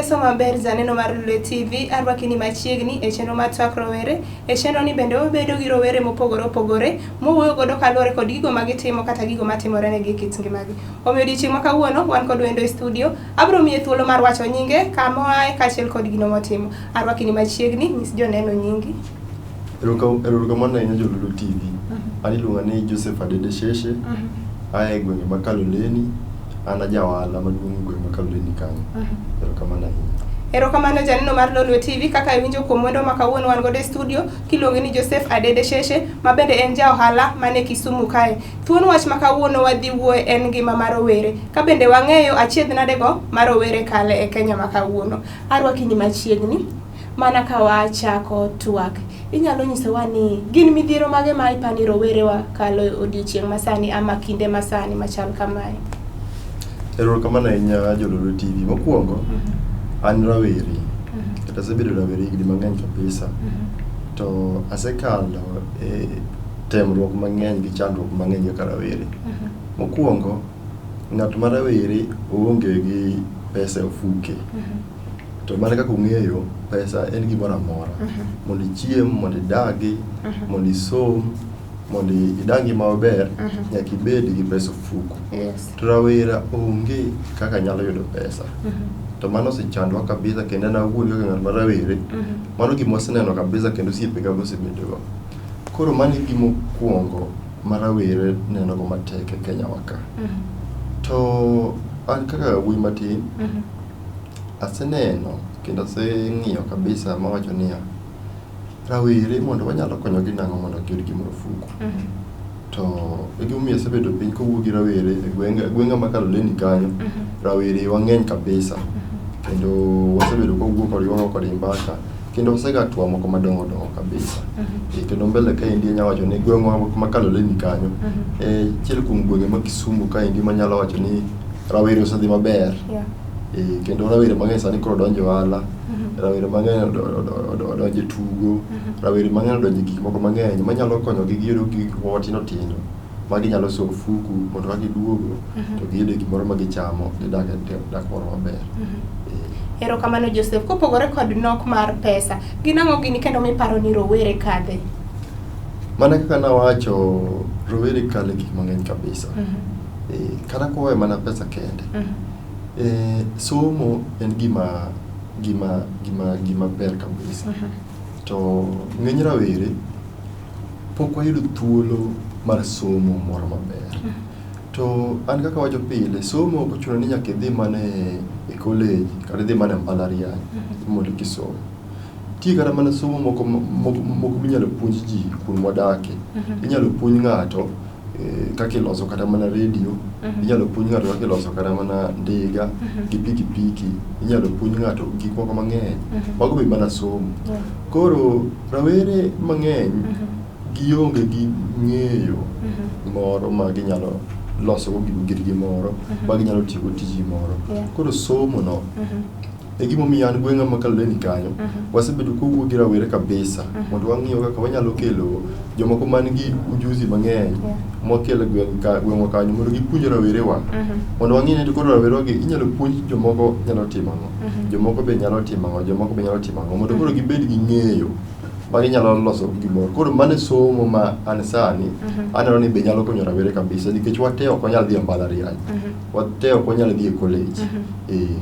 Ingreso maber janeno mar Lule TV, arwakini machiegni e chenro mar Twak Rowere. E chenro ni bende wabedo gi rowere mopogore opogore, mowuoyo godo kaluwore kod gigo magitimo kata gigo matimore negi e kit ngimagi. Omiyo odiochieng' ma kawuono wan kod wendo e studio, abiro miye thuolo mar wacho nyinge, kama oaye kaachiel kod gino motimo. Arwakini machiegni, nyis joneno nyingi. Erokamano ahinya jo Lulu TV. An iluonga ni Joseph Adede Sheshe. Ae gwenge ma Kaloleni. An ajaohala maduong' e gwenge ma Kaloleni kanyo. Erokamano ahinya. Erokamano janeno mar Lulu TV, kaka iwinjo kuom wendo ma kawuono wan godo e studio, kiluonge ni Joseph Adede Sheshe, ma bende en jaohala mane Kisumu kae. Thuon wach ma kawuono wadhi wuoye en ngima mar rowere. Ka bende wang'eyo achiedh nadego mar rowere kale e Kenya ma kawuono. Arwakini machiegni. Mana ka wachako twak, inyalo nyisowa ni gin midhiero mage ma ipani rowere wa kalo odiochieng' masani ama kinde masani machal kamae. Erokamano ahinya jo Lulu TV. Mokwongo, an rawere. Kata asebedo rawere higni mang'eny kabisa. To asekalo e temruok mang'eny gi chandruok mang'eny kaka rawere. Mokwongo, ng'at ma rawere oonge gi pesa e ofuke. To mana kaka ung'eyo, pesa en gimoro amora. Mondo ichiem, mondo idagi, mondo isom, mondo idangi maber, nyaka ibed gi pesa ofuko. To rawera onge kaka nyalo yudo pesa. To mano osechandwa kabisa, kendo an awuon kaka ng'at ma rawere, mano gima waseneno kabisa kendo osiepega osebedogo. Koro mano e gimokwongo ma rawere nenogo matek e Kenya wa ka. To an kaka wuoyi matin, aseneno kendo aseng'iyo kabisa mawacho niya, rawere mondo wanyalo konyogi nang'o mondo giyud gimoro ofuko. To e gimomiyo asebedo piny kowuoyo gi rawere e gwenge ma Kaloleni kanyo, rawere wang'eny kabisa. Kendo wasebedo kowuoyo kodgi wang'o kodgi mbaka, kendo wasega twak moko madongo kabisa. Kendo mbele kaendi anya wacho ni gweng'wa ma Kaloleni kanyo, achiel kuom gwenge ma Kisumu kaendi manyalo wacho ni rawere osedhi maber. Kendo rawere mang'eny sani koro donjo ohala, rawere mang'eny odonjo e tugo, rawere mang'eny odonjo e gik moko mang'eny manyalo konyogi giyudo gik moko matindo tindo ma ginyalo so ofuku mondo ka giduogo to giyudo gimoro ma gichamo, gidak moro maber. Erokamano Joseph, kopogore kod nok mar pesa, gin ang'o gini kendo miparo ni rowere kadhe? Mana kaka nawacho, rowere kale gik mang'eny kabisa. Kata kowe mana pesa kende. Somo en gima ber kabisa. To ng'eny rawere pok wayudo thuolo mar somo moro maber. To an kaka wacho pile, somo ok ochuno ni nyaka idhi mana e college kata idhi mana e mbalariany mondo kisom. Nitie kata mana somo moko minyalo puonj ji kuom wadake. Inyalo puonj ng'ato kaka iloso kata mana radio, inyalo puonj ng'ato kaka iloso kata mana ndiga gi pikipiki, inyalo puonj ng'ato gik moko mang'eny. Mago be mana somo. Koro rawere mang'eny gionge gi ng'eyo moro ma ginyalo loso go gir moro, ma ginyalo tiyo go tiji moro. Koro somo no e gimomiyo an gweng'a ma Kaloleni kanyo, wasebedo kowuoyo gi rawere kabisa mondo wang'iyo kaka wanyalo kelo jomoko man gi ujuzi mang'eny mokelo gweng'wa kanyo mondo gipuonj rawerewa. Mondo wang'i ni koro rawerewagi inyalo puonj jomoko nyalo timo ang'o, jomoko be nyalo timo ang'o, jomoko be nyalo timo ang'o, mondo koro gibed gi ng'eyo ma ginyalo loso gimoro. Koro mano e somo ma an sani aneno ni be nyalo konyo rawere kabisa, nikech wate ok wanyal dhi e mbalariany, wate ok wanyal dhi e college.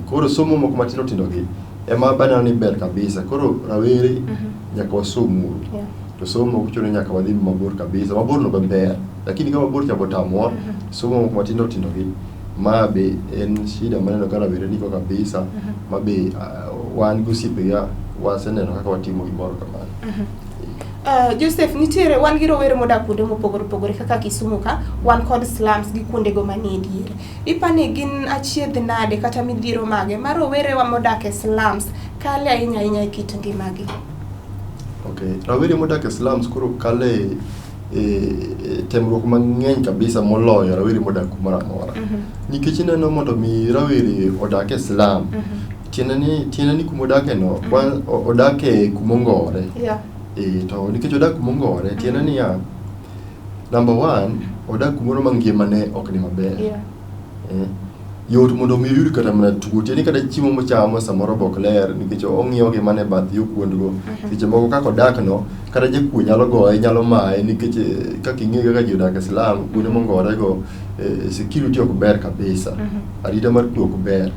Koro somo moko matindo tindo gi ema baneno ni ber kabisa. Koro rawere nyaka wasomuru. To somo ok chuno nyaka wadhi mabor kabisa, mabor no be ber, lakini kama mabor chako tamowa, somo moko matindo tindo gi ma be en shida maneno ka rawere niko kabisa, ma be wan gosiepega waseneno kaka watimo gimoro kamano. Joseph, nitiere wan gi rowere modak kuonde mopogore opogore kaka Kisumu ka, wan kod slums gi kuondego manie diere. Ipani gin achiedh nade kata midhiero mage ma rowere wa modak e slums kale ahinya e kit ngimagi? Rawere modak e slums koro kale temruok mang'eny kabisa moloyo rawere modak kumoro amora. Nikech ineno mondo mi rawere odak e slum, tiende ni kumodake no, odake kumongore. To nikech odak kumongore, tiende ni number one, odak kumoro ma ngimane ok ni maber. yot mondo mi yud kata mana tuoche ni kata chiemo mochamo samoro bok ler nikech ong'iyo gi mane bath yo kuondgo seche moko kaka odak no kata jakuo nyalo goye nyalo maye nikech kaka ing'e kaka ji odak Islam kuonde mongore go security ok ber kabisa arita mar kwe ok ber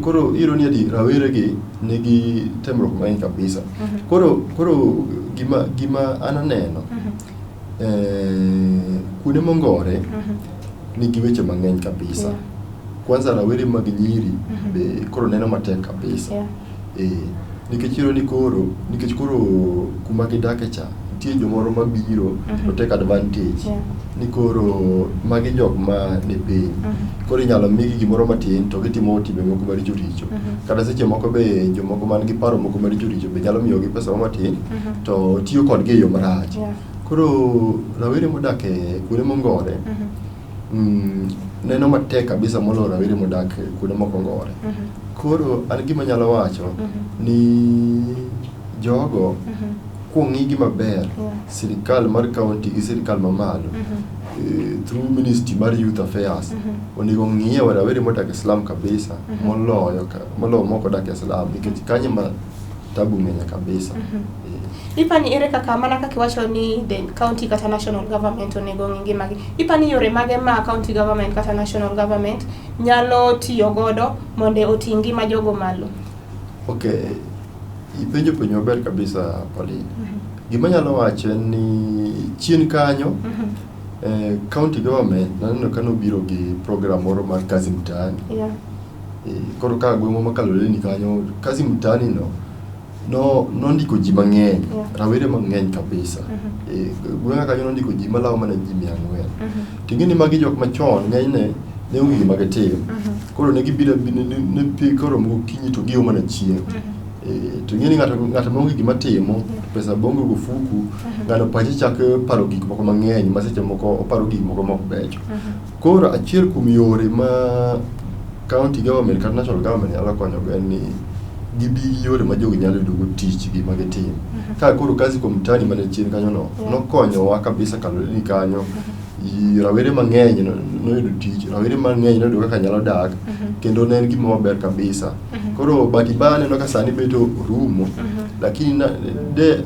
koro iro ni adi rawere gi nigi temruok mang'eny kabisa koro gima ananeno kuonde mongore nigi weche mang'eny kabisa kwanza rawere mag nyiri be koro neno matek kabisa nikech iro ni nikech koro kuma gidake cha nitie jomoro mabiro to take advantage ni koro magi jok ma ne piny koro inyalo migi gimoro matin to gitimo timbe moko maricho kata seche moko be jomoko man gi paro moko maricho be nyalo miyogi pesa matin to tiyo kodgi e yo marach koro rawere modak e kuonde mongore neno matek kabisa molo rawere modak kuonde moko ngore koro an gima nyalo wacho ni jogo kuong'igi maber sirikal mar county gi sirikal mamalo through ministry mar youth affairs onego ng'iye rawere modak Islam kabisa molo moko dak Islam nikech kanye ma tabu ng'enya kabisa ipani ere kaka mana kaka iwacho ni the county kata national government onego ng'ingi magi ipani yore mage ma county government kata national government nyalo tiyo godo mondo otingi ma jogo malo ipenjo maber kabisa Pauline gima nyalo wacho ni chien kanyo county government naneno kano biro gi program moro mar kazi mtaani koro ka gweng'wa makalore ni kanyo kazi mtaani no ndiko ji mang'eny rawere mang'eny kabisa gweng'a kanyo nondiko ji malawo mana ji 400 ting'eni magi jok machon ng'enyne ne onge gima gitim koro ne gibiro ne pi koro mokinyi to giyo mana chieng' to ng'eni ng'ato maonge gima timo pesa bongo go fuku ng'ano pache chako paro gik moko mang'eny ma seche moko oparo gik moko mok becho koro achiel kuom yore ma county government kata national government nyalo konyogo en ni gibi yore ma jogi nyalo yudo tich gi magitim ka koro kazi kuom mtaani mane chien kanyo nokonyowa kabisa kalore ni kanyo rawere mang'eny noyudo tich rawere mang'eny noyudo kaka nyalo dak kendo ne en gima maber kabisa koro batiba neno ka sani beto rumo lakini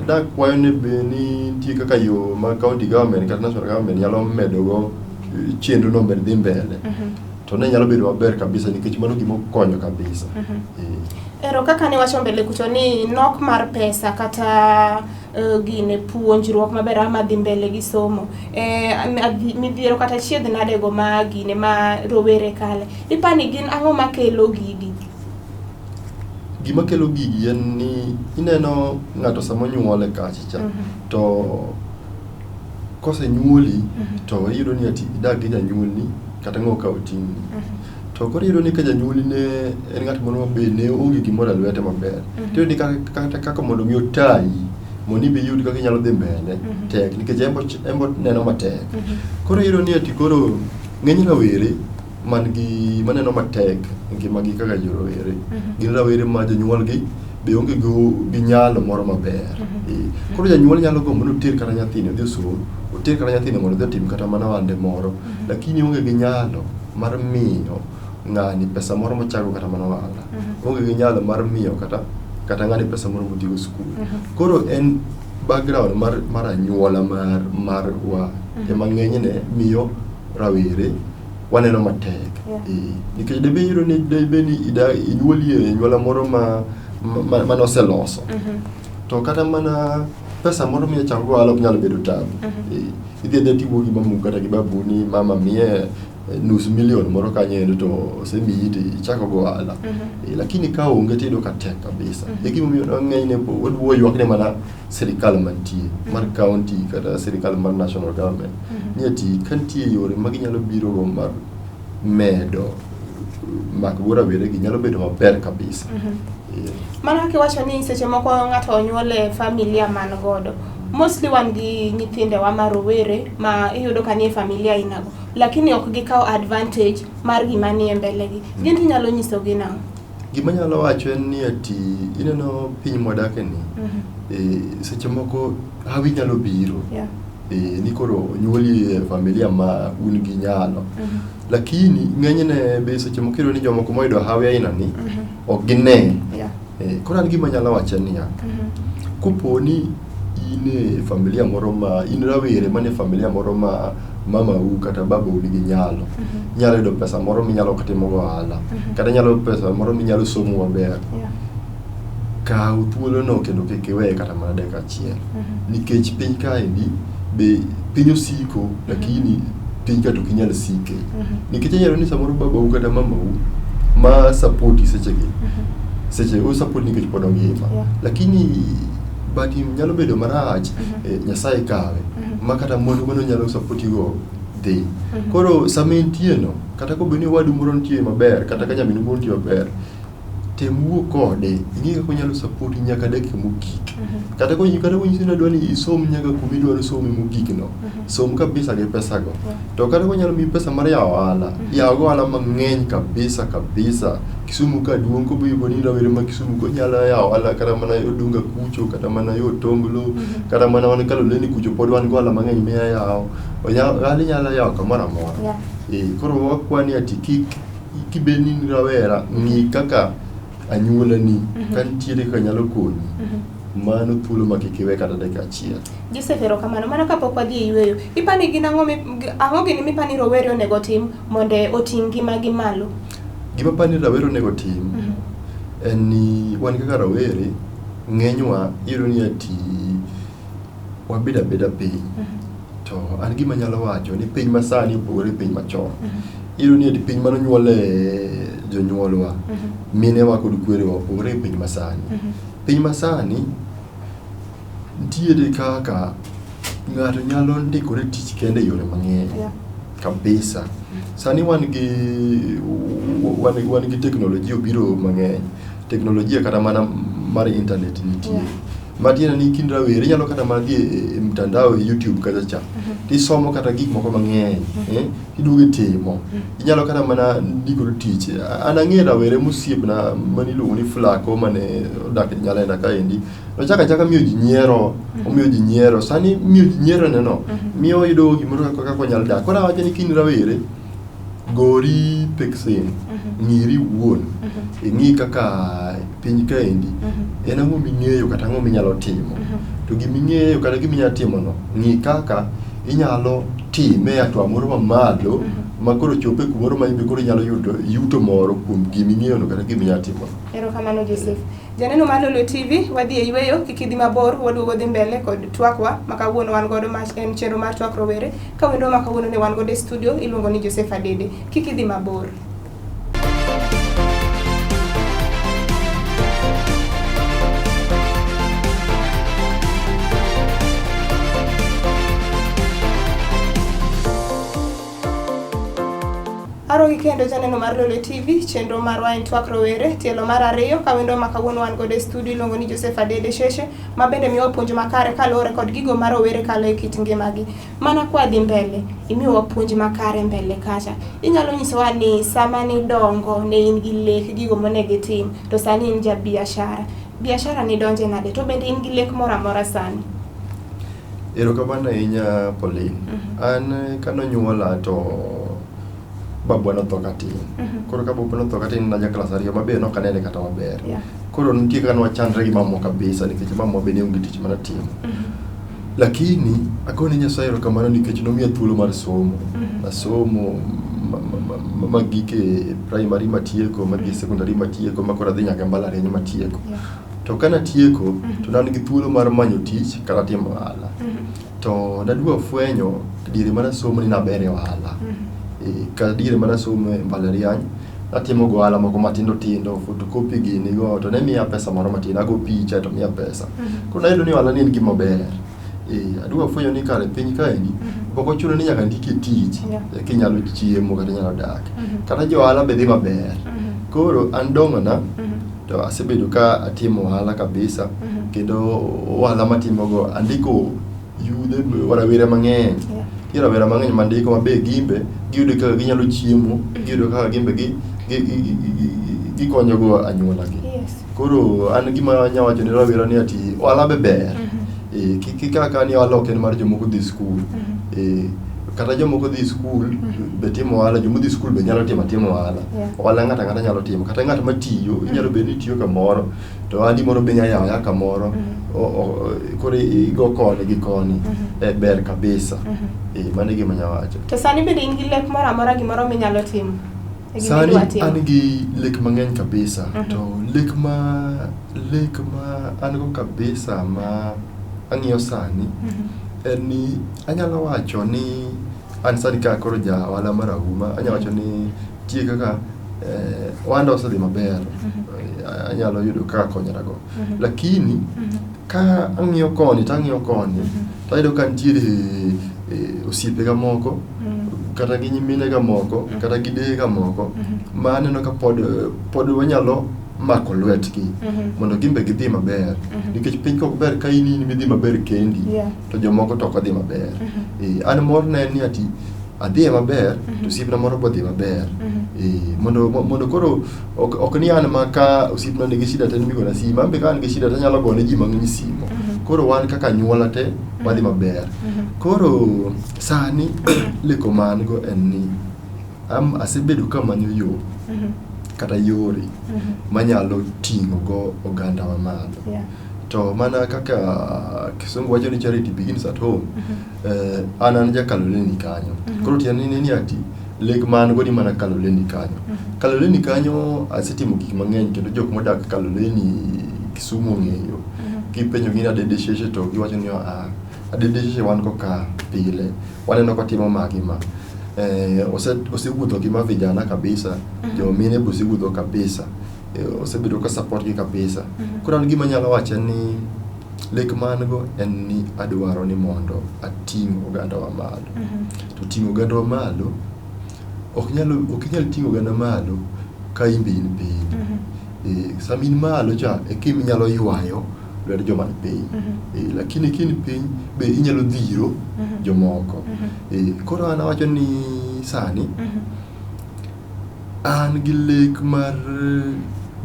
da kwayo ne be ni nitie kaka yo ma county government kata national government nyalo medogo chenro no med dhi mbele to ne nyalo bedo maber kabisa nikech mano gima konyo kabisa ero kaka ne wacho mbele kucho ni nok mar pesa kata gine puonjruok maber ama dhi mbele gi somo midhiero kata chiedh nadego ma gine ma rowere kale ipani gin ang'o makelo gigi gima kelo gigi en ni ineno ng'ato samo nyuole kachicha to kose nyuoli to iyudo ni ati idak gi janyuolni kata ng'o ka oting'ni to koro iyudo ni ka janyuolni ne en ng'at moro mabe ne onge gimoro e lwete maber to ni kaka mondo mi otayi mondo ibi yud kaka inyalo dhi mbele tek nikech embo neno matek koro iyudo ni ati koro ng'eny rawere maneno matek ngimagi kaka jorowere gin rawere ma janyuolgi be onge gi nyalo moro maber koro janyuol nyalo gombo ni oter kata nyathine odhi osom oter kata nyathine mondo odhi otim kata mana wande moro lakini onge gi nyalo mar miyo ng'ani pesa moro mochago kata mana wala onge gi nyalo mar miyo kata ng'ani pesa moro modhigo skul koro en background mar anyuola marwa ema ng'enyne miyo rawere waneno matek nikech debe iro ni inyuoli e nyuola moro manoseloso to kata mana pesa moro miya chango wala ok nyalo bedo tabu idhi tiwuo gi mamu kata gi babuni mama miye $500,000 moro kanyo to osemiyi to ichako go wala lakini ka onge tido ka tek kabisa gimomiyo ng'enyne wadwo ywakne mana sirikal mantie mar county kata sirikal mar national government ni ati kantie yore ma ginyalo biro go mar medo mak bora were gi nyalo bedo maber kabisa mana kiwacho ni seche moko ng'ato onyuole familia man godo mostly wan gi nyithinde wa marowere ma iyudo ka nie familia inago lakini ok gikaw advantage mar gima nie mbele gi gin nyalo nyiso gi nang'o gima nyalo wacho en ni ati ineno piny modake ni seche moko hawi nyalo biro ni koro nyuoli e familia ma un gi nyalo. Lakini ng'enyne be seche mokiro ni jomoko moyudo hawi aina ni ok gine. Koro an gima nyalo wacho niya, koponi in e familia moro ma in rawere mane familia moro ma mama u kata baba u nigi nyalo, nyalo yudo pesa moro minyalo timo go ohala, kata nyalo pesa moro minyalo somo maber. Kaw thuolo no kendo kik iwe kata mana dakika achiel. Nikech piny kaendi be piny osiko, lakini piny ka to kinyal sike. Nikech nyalo ni samoro baba u kata mama u ma support seche u support nikech pod ngima. Lakini bati nyalo bedo marach, Nyasaye kawe ma kata mondo mano nyalo support go dhi. Koro sama intie no, kata ko beni wadu moro nitie maber, kata ka nyaminu moro nitie maber, tem wuo kode, ing'e kaka onyalo support nyaka dakika mogik. Kata ko nyisi ni dwani isom nyaka kuma idwaro somo mogik no, som kabisa gi pesa go. To kata ko nyalo mi pesa mar yawo ohala, yawo go ohala mang'eny kabisa. Kisumu ka duong' ko bibo ni rawere ma Kisumu ko nyalo yawo ohala kata mana Odunga kucho, kata mana yo Tonglo, kata mana wan Kaloleni kucho pod wan go ohala mang'eny miya yawo. Ohala nyalo yawo kamoro amora. Koro wakwani ati kibeni ni rawera ng'i kaka anyuola ni kantiere ka nyalo konyi. Mano thuolo ma kik iwe kata dakika achiel. Joseph erokamano. Mana kapok wadhi e yweyo, ipani gin ang'o gini mipani rowere onego tim mondo oting' ngimagi malo? Gima pani rawere onego tim en ni wan kaka rawere ng'enywa iyudo ni ati wabeda piny. To an gima nyalo wacho ni piny masani opogore piny machon. Iyudo ni ati piny manonyuole jonyuolwa, minewa kod kwerewa opogore piny masani. Piny masani nitiere kaka ng'ato nyalo ndikore tich kende yore mang'eny kabisa. Sani wan gi teknolojia obiro mang'eny. Teknolojia kata mana mar internet nitie. Matiende ni kind rawere nyalo kata mana dhi e mtandao e YouTube kata cha. Tisomo kata gik moko mang'eny, iduogo timo. Inyalo kata mana ndiko tich. An ang'e rawere mosiepna maniluongo ni Flako mane odak Nyalenda kaendi. Ochaka miyo ji nyiero, omiyo ji nyiero. Sani miyo ji nyiero neno, miyo yudo gimoro kaka onyalo dak. Koro awacho ni kind rawere gori peksen, ng'iri wuon, ing'i kaka piny kaendi, en ang'o ming'eyo kata ang'o minyalo timo. To giming'eyo kata giminyalo timo no, ng'i kaka inyalo time e hatua moro mamalo, ma koro chope kumoro ma ibe koro inyalo yudo yuto moro kuom giming'eyo no kata giminyalo timo. Erokamano Joseph. Janeno mar Lolwe TV, wadhi e yweyo, kik idhi mabor, waduogo dhi mbele kod twakwa ma kawuono wan godo en chenro mar twak rowere. Ka wendo ma kawuono ne wan godo e studio iluongo ni Joseph Adede. Kik idhi mabor. Arogi kendo janeno mar Lolwe TV, chenro marwa en twak rowere, tielo mar ariyo, ka wendo ma kawuono wan godo e studio iluongo ni Joseph Adede Sheshe, ma bende miyo puonj makare kaluwore kod gigo ma rowere kalo e kit ngimagi. Mana kwa dhi mbele, imiyo puonj makare mbele kacha. Inyalo nyisowa ni sama ni dongo ne in gi lek gigo monego itim, to sani in ja biashara. Biashara ni donje nade, to bende in gi lek moro amora sani? Erokamano ahinya Pauline. An kanonyuola to babwa notho katin. Koro ka babwa notho katin na ja klas ariyo mabe nok anene kata maber. Koro nitie kaka nwachandre gi mamwa kabisa nikech mamwa bende onge tich mana timo. Lakini akone Nyasaye erokamano nikech nomiya thuolo mar somo. Asomo magike primary matieko, magi secondary matieko, makoro adhi nyaka mbalariany matieko. To kana tieko to nan gi thuolo mar manyo tich kata timo ohala. To nadwa fwenyo diere mana somo ni naber e ohala. Ka diere mana somo e mbalariany, atimo go ohala moko matindo tindo, photocopy gini go, to ne miya pesa moro matin, ago picha to miya pesa. Koro nayudo ni ohala ni en gima ber. Adwa fwenyo ni kare piny kaendi, pok ochuno ni nyaka ndiki tich, kinyalo chiemo kata inyalo dak. Kata jo ohala be dhi maber. Koro an dongona, to asebedo ka atimo ohala kabisa, kendo ohala matimo go andiko yudhe rawere mang'eny. Rawere mang'eny mandiko mabe gimbe giyudo kaka ginyalo chiemo, giyudo kaka gimbe gikonyo go anyuola gi. Koro an gima nyawacho ni rawere ni ati ohala be ber. kaka ni aloke mar jomoko dhi skul kata jomoko dhi skul be timo ohala jomoko dhi skul be nyalo timo ohala ohala ng'ata nyalo timo kata ng'at matiyo inyalo bed ni tiyo kamoro to andi moro be nyalo yaw kamoro koro igo koni gi koni ber kabisa mano gima nyawacho. To sani bende in gi lek moro amora gimoro minyalo timo? Sani an gi lek mang'eny kabisa to lek ma an go kabisa ma ang'iyo sani en ni anyalo wacho ni an sani ka koro ja ohala mar auma anyalo wacho ni tie kaka ohanda osedhi maber anyalo yudo kaka konyrago lakini ka ang'iyo koni tayudo ka nitiere osiepega moko kata gi nyiminega moko kata gi deyega moko ma aneno ka pod wanyalo mako lwetgi mondo gimbe gidhi maber nikech piny kok ber ka in midhi maber kendi to jomoko to ok dhi maber an mor ne ni ati adhi maber to osiepna moro bo dhi maber mondo koro ok ni an ma ka osiepna nigi shida ten migona sima ambe ka an gi shida tanyalo gone ji mang'eny simo koro wan kaka anyuola te wadhi maber koro sani leko man go en ni asebedo kamanyo yo kata yore manyalo ting'o go oganda wa malo to mana kaka kisungu wacho ni charity begins at home an jakaloleni kanyo koro tiani ni ati lek man go ni mana kaloleni kanyo asetimo gik mang'eny kendo jok modak kaloleni Kisumu ng'eyo kipenjo gini adede sheshe to giwacho ni adede sheshe wan ko ka pile waneno ko timo magima osewuotho gima vijana kabisa jomine be osewuotho kabisa osebedo ka support gi kabisa koro an gima nyalo wacho ni lek man go en ni adwaro ni mondo ating' oganda wa malo to ting'o oganda wa malo ok nyal ting'o oganda malo ka imbe in piny sama in malo cha kimi nyalo ywayo lwedo joma ni piny lakini kini piny be inyalo dhiro jomoko koro an awacho ni sani an gi lek mar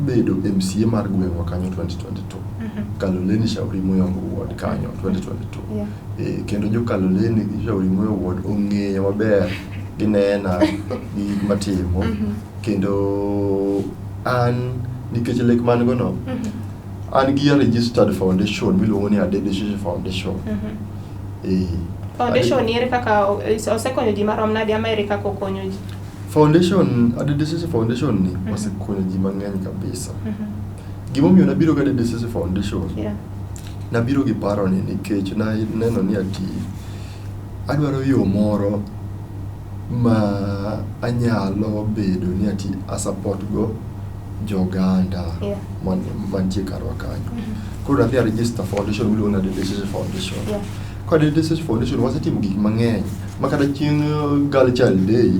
bedo MCA mar gweng'wa kanyo 2022 Kaloleni Shauri Moyo Ward kanyo 2022 kendo jo Kaloleni gi Shauri Moyo Ward ong'eyo maber ginena gi matimo kendo an nikech lek man go no an gi registered foundation miluongo ni Adede Sheshe Foundation foundation ere kaka osekonyo ji marom nadi America kokonyo ji foundation Adede Sheshe Foundation ni osekonyo ji mang'eny kabisa gimomiyo nabiro ga Adede Sheshe Foundation nabiro gi paro ni nikech na neno ni ati adwaro yo moro ma anyalo bedo ni ati support go joganda mantie karwa kanyo koro nadhi register foundation miluongo ni Adede Sheshe Foundation kwa Adede Sheshe Foundation wasetimo gik mang'eny makata chieng' Girl Child Day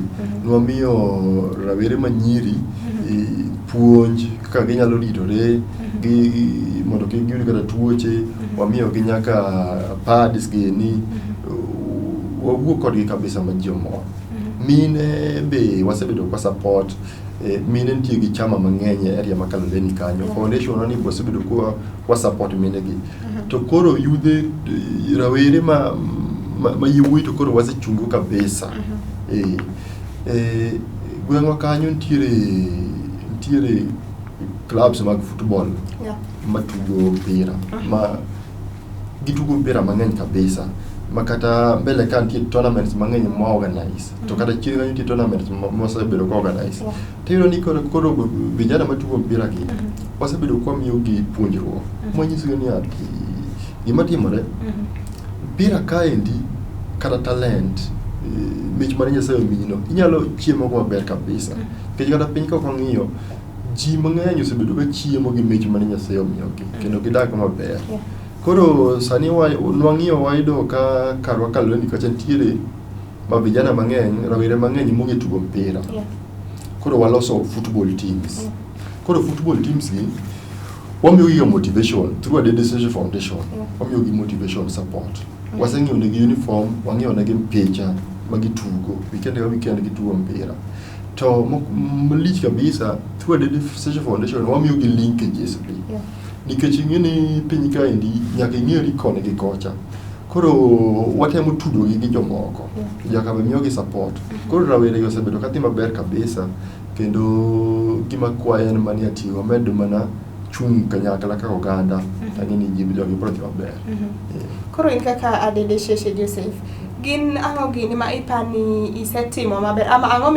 nwamiyo rawere manyiri puonj kaka ginyalo ritore mondo kik giyud kata tuoche wamiyo gi nyaka pads gini wawuok kodgi kabisa ma ji omor mine be wasebedo kwa support mine nitie gi chama mang'eny e area ma Kaloleni kanyo foundation ni wasebedo kwa support mine gi to koro yudhe rawere ma yewuoyi to koro wasechungo kabisa gweng'wa kanyo nitiere clubs mag football matugo mpira ma gitugo mpira mang'eny kabisa makata mbele ka nitie tournaments mang'eny ma organize to kata chieng' nitie tournaments mosebedo ko organize tiro ni koro vijana matugo mpira gi osebedo kwa miyo gi puonjruok manyiso ni ati gima timore mpira kaendi kata talent mich mar Nyasaye ominyino inyalo chiemo go maber kabisa kech kata piny ka ong'iyo ji mang'eny osebedo ka chiemo gi mich mar Nyasaye omiyogi kendo gidak maber koro sani nwang'iyo wayudo ka karwa Kaloleni kacha nitiere ma vijana mang'eny rawere mang'eny monge tugo mpira koro waloso football teams koro football teams gi wamiyo gi motivation through Adede Sheshe Foundation wamiyo gi motivation support waseng'iyo negi uniform wang'iyo negi picha magitugo weekend ka weekend gitugo mpira to malich kabisa through Adede Sheshe Foundation wamiyo gi linkages nikech ing'eni piny kaendi nyaka ing'eri koni gi kocha. Koro watemo tudogi gi jomoko, nyaka be miyogi support. Koro rawere osebedo kadhi maber kabisa, kendo gima kwayo en mani ati wamed mana chung' kanyakla kaka oganda, tang'eni jogi biro dhi maber. Koro in kaka Adede Sheshe Joseph, gin ang'o gini ma ipani isetimo maber, ama ang'o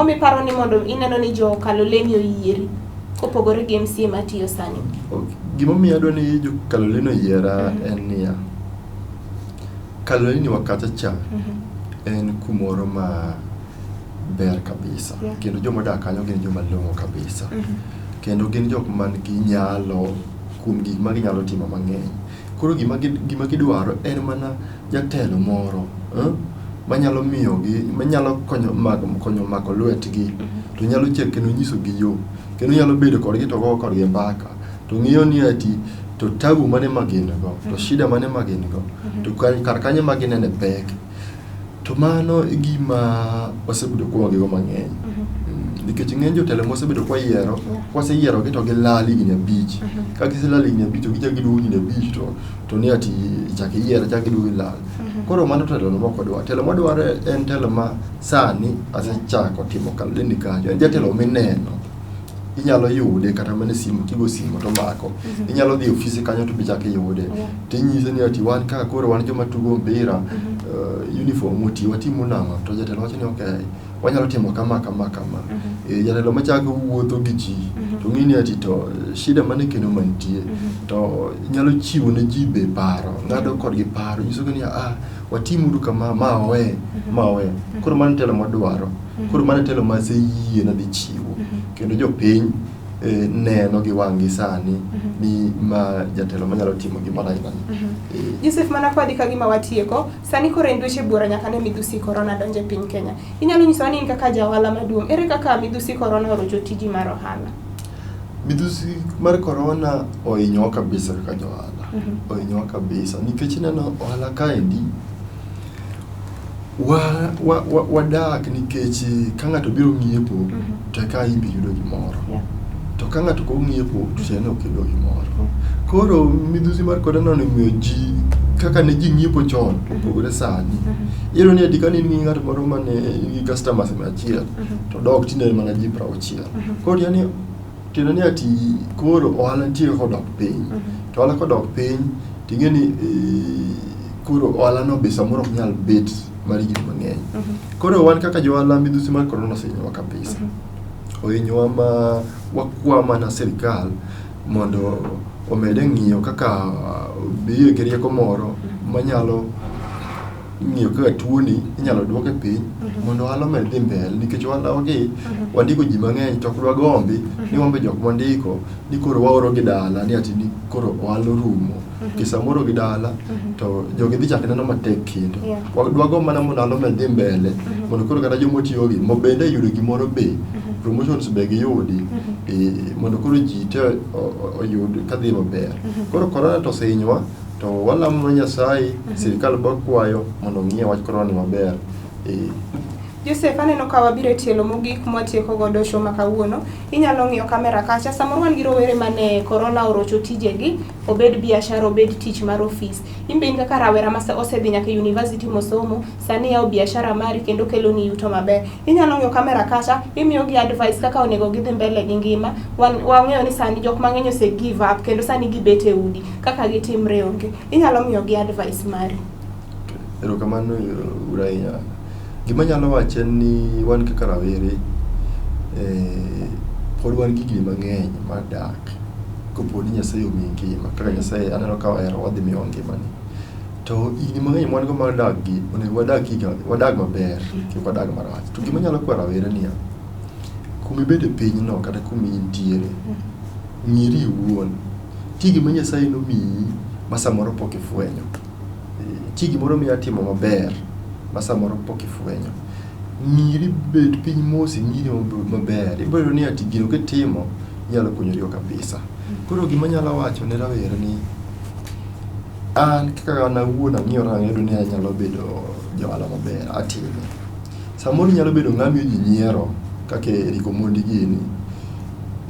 miparo ni mondo ineno ni jo Kaloleni oyieri kopogore gi MCA matiyo sani? Gimomiyo adwa ni jo Kaloleni oyiera en niya, Kaloleni wakacha cha en kumoro ma ber kabisa, kendo jomodak kanyo gin joma long'o kabisa, kendo gin jok man gi nyalo kuom gik ma ginyalo timo mang'eny. Koro gima gidwaro en mana jatelo moro manyalo miyogi, manyalo konyo mako lwetgi, to nyalo chek kendo nyisogi yo, kendo nyalo bedo kodgi to go kodgi mbaka, to ng'iyo ni ati to tabu mane ma gin go, to shida mane ma gin go, to kar kanyo ma ginene pek. To mano e gima wasebedo kwagigo mang'eny. Nikech ng'eny jotelo mosebedo kwayiero, kwaseyiero gi to gilal higni 5. Ka giselal higni 5 to gichak giduogo higni 5 to ni ati chak iyiero chak giduogo ilal. Koro mano telo moko dwaro. Telo madwaro en telo ma sani asechako timo Kaloleni kanyo. En jatelo mineno. Inyalo yude kata mana simu, kigo simu to mako. Inyalo dhi ofisi kanyo to bichak iyude. Tinyise ni ati wan ka koro wan joma tugo mpira, uniform oti watimo nang'o, to jatelo wacho ni okay, wanyalo timo kama. Jatelo machako wuotho gi ji, to ng'ini ati to shida mane kendo mantie, to nyalo chiwo ne ji be paro, ng'ado kodgi paro, nyisogi ni watimuru kama, mawe. Koro mano telo madwaro, koro mano telo ma aseyie na dhi chiwo, kendo jopiny neno gi wang'gi sani ni ma jatelo manyalo timo gima aina ni. Joseph, mana kodi ka gima watieko, sani koro en dweche buora nyaka ne midhusi korona donje piny Kenya. Inyalo nyiso ni in kaka jaohala maduong', ere kaka midhusi korona orocho tiji mar ohala? Midhusi mar korona ohinyowa kabisa kaka johala. Ohinyowa kabisa, nikech neno ohala kaendi wadak nikech ka ng'ato biro ng'iepo to ka imbe yudo gimoro. To ka ng'ato ko ng'iepo to sen ok yudo gimoro. Koro midhusi mar korona omiyo ji kaka ne ji ng'iepo chon opogore sani. Iyudo ni ka in gi ng'ato moro mane gi customers 100 to dok tinde mana ji 60. Koro yani tino ni ati koro ohala nitie kodok piny. To ohala kodok piny ting'eni koro ohala no be samoro ok nyal bet mari gik mang'eny. Koro wan kaka johala midhusi mar korona osenyowa kabisa. Ohinyowa ma wakwama na sirikal mondo omede ng'iyo kaka biye gi rieko moro manyalo ng'iyo kaka tuoni inyalo duoke piny mondo ohala omed dhi mbele, nikech ohala gi wandiko ji mang'eny to ok dwa gombi ni wambe jok mandiko ni koro waoro gi dala ni ati ni koro ohala rumo. Kisamoro gi dala to jogi dhi chak neno matek kendo. Dwa go mana mondo ohala omed dhi mbele mondo koro kata jomotiyo gi mobende yudo gimoro be promotions be giyudi mondo koro ji te oyud kadhi maber. Koro korona to osehinyowa to walamo Nyasaye, sirikal bakwayo mondo ng'iye wach korona maber. Joseph, aneno ka wabiro tielo mogik mwatieko godo show ma kawuono. Inyalo ng'iyo kamera kacha, samoro wan gi rowere mane korona orocho tijegi, obed biashara, obed tich mar ofis. Imbe in kaka rawera ma osedhi nyaka university mosomo, sani yawo biashara mari kendo kelo ni yuto maber. Inyalo ng'iyo kamera kacha, imiyo gi advice kaka onego gidhi mbele gi ngima. Wang'eyo ni sani jok mang'eny ose give up kendo sani gibet e udi, kaka gitimre onge. Inyalo miyo gi advice mari. Erokamano urainya. Gima nyalo wacho ni wan kaka rawere pod wan gi gima mang'eny mar dak kopo ni Nyasaye omiyi ngima kaka Nyasaye aneno ka ohero wadhi miyo ngimani. To gini mang'eny mwan go mar dak gi onego wadag maber kik wadag marach. To gima nyalo kwa rawere niya, kumibede pinyno kata kumi intiere, ng'iri iwuon ti gima Nyasaye nomiyi ma samoro pok ifwenyo. Ti gimoro miya timo maber ma samoro pok ifwenyo. Ng'iri bet piny mosi, ng'iri maber. Ibiro ni ati gino kitimo nyalo konyori kabisa. Koro gima nyalo wacho ne rawere ni an kaka an awuon ang'iyo rang'eyo ni anyalo bedo johala maber atime. Samoro nyalo bedo ng'amiyo ji nyiero kaka Eriko Mondi gini.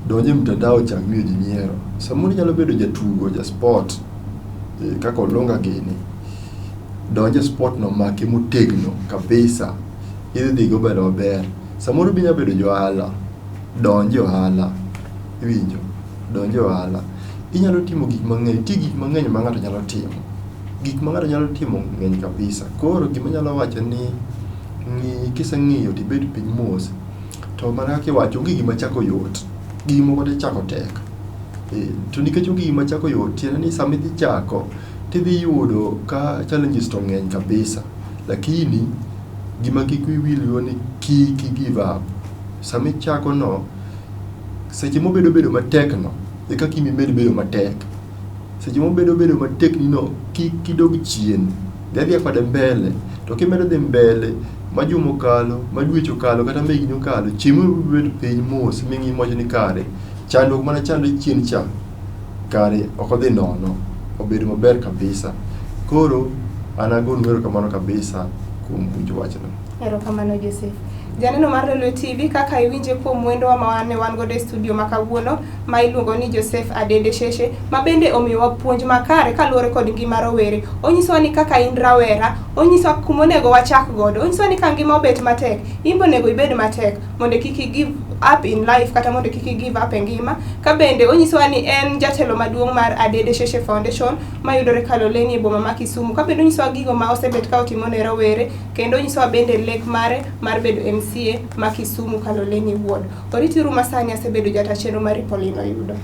donje mtandao chak miyo ji nyiero. Samoro nyalo bedo jatugo, ja sport, kaka Olunga gini, donje sport no make motegno kabisa, idhi dhigo bedo maber. Samoro binya bedo johala, donje ohala, iwinjo, donje ohala. Inyalo timo gik mang'eny, ti gik mang'eny ma ng'ato nyalo timo. Gik ma ng'ato nyalo timo ng'eny kabisa. Koro gima nyalo wacho ni kiseng'iyo tibed piny mos, to mana kaka iwacho onge gima chako yot, gimoko te chako tek. To nikech onge gima chako yot, tiende ni sama idhi chako, tidhi yudo ka challenges to ng'eny kabisa. Lakini gima kik wiwil ni kik give up. Sama ichako no, seche mobedo matek no, e kaka imimed bedo matek. Seche mobedo matek ni no, kik idog chien. Dhi kode mbele, to kimedo dhi mbele, ma juma okalo, ma dweche okalo, kata ma higni okalo, chiemo bedo piny mos, ming'i mocho ni kare. Chandruok mana chando chien cha, kare ok odhi nono, obedo maber kabisa. Koro an agonu erokamano kabisa kuom winjo wachno. Erokamano Joseph. Janeno mar Lolwe TV, kaka iwinje kuom wendowa ma wan godo e studio ma kawuono, ma iluongo ni Joseph Adede Sheshe, ma bende omiyowa puonj makare kaluwore kod ngima rowere. Onyisowa ni kaka in rawera, onyisowa kuma onego wachak godo, onyisowa ni ka ngima obet matek, in be onego ibed matek mondo kik i give up in life, kata mondo kik i give up e ngima. Ka bende onyisowa ni en jatelo maduong' mar Adede Sheshe Foundation ma yudore Kaloleni e boma ma Kisumu. Ka bende onyisowa gigo ma osebet ka otimo ne rowere, kendo onyisowa bende lek mare mar bedo MCA ma Kisumu Kaloleni Ward. Oritiru masani asebedo jata chenro mar Pauline Oyudo.